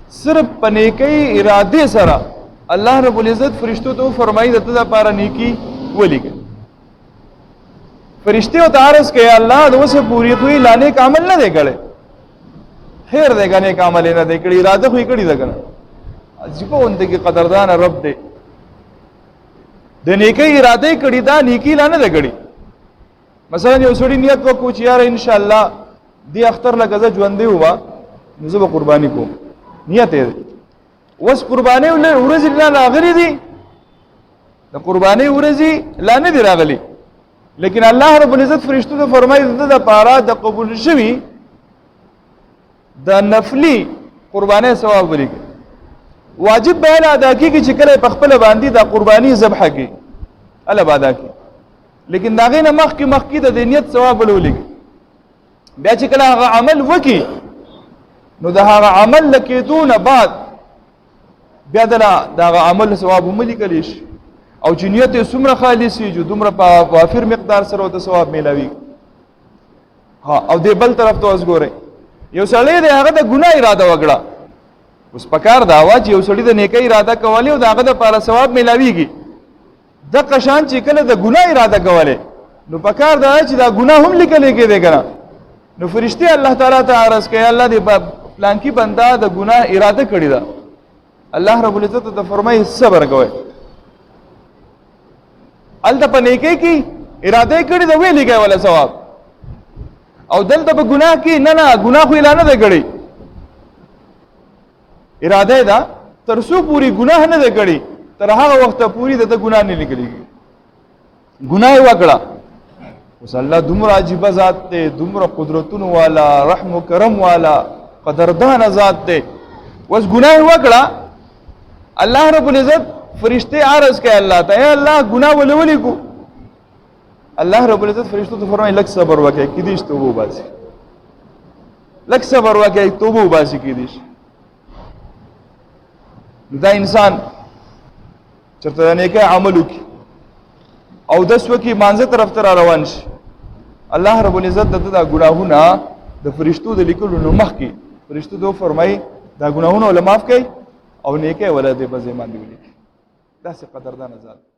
صرف پنیکی اراده سره الله رب العزت فرشتو ته فرمایي دته د پاره نیکی ولیکه فرشتے او تعرض کہ اللہ دو سے پوری ہوئی لانے کا عمل نہ دے کڑے خیر دے گا نیک عمل نہ دے کڑی ارادہ ہوئی کڑی دے کنا عجیبو انتے کی قدردان رب دے نیکی ارادہ کڑی دا نیکی لانے دے کڑی مثلا یو سړی نیت وکړو چې یار ان شاء الله دی اختر لګزه ژوندې هوا نو زه به قرباني کوم نیت یې وس قرباني ورځ نه راغلي دي د قرباني ورځ لا نه دي راغلي لیکن الله رب العزت فرشتو ته فرمایي د پاره د قبول شوی د نفلی قرباني ثواب ورکړي واجب به ادا کیږي چې کله په خپل باندې د قرباني ذبح کی الله بادا کی لیکن دا غینه مخ کی د نیت ثواب ولولګي بیا چې کله هغه عمل وکي نو د هغه عمل لکه دون بعد بیا دا عمل ثواب ملي شي او چې نیت څومره خالص وي چې دومره په وافر مقدار سره د ثواب ملوي ها او د بل طرف ته وسګورئ یو سړی د هغه د ګناه اراده وکړه اوس پکار دا وا چې یو سړی د نیکي اراده کولی او داغه د لپاره ثواب ملاويږي د قشان چې کله د ګناه اراده کوله نو پکار دا چې دا ګناه هم لیکل کېږي کنه نو فرشتي الله تعالی ته عرض کوي الله دې پلان کې بندا د ګناه اراده کړی دا الله رب العزت ته فرمایي صبر کوي الته په نیکي کې اراده کړی دا ویلې کوي ولا ثواب او دلته په ګناه کې نه ګناه خو اعلان نه کړی اراده دا ترسو پوری گناہ نه ده کړی تر هغه وخت پوری د گناہ نه نکړي گناہ وکړه اوس الله دومره عجیب ذات ته دومره قدرتونو والا رحم و کرم والا قدردان ذات ته اوس گناہ وکړه الله رب العزت فرشتے عرض کوي الله ته اے الله گناہ ولولې کو الله رب العزت فرشتو ته فرمایي لک صبر وکړه کیدیش توبه وباسي لک صبر وکړه توبه وباسي کیدیش دا انسان چرته نیکه عمل وکي او داس وکي مانزه طرف ته روان شي الله رب العزت د ګناهونه د فرشتو د لیکلو نو مخ کې فرشتو دو فرمای دا ګناهونه ول معاف کړي او نیکه ولادت به زمان دی دا څه قدردان ذات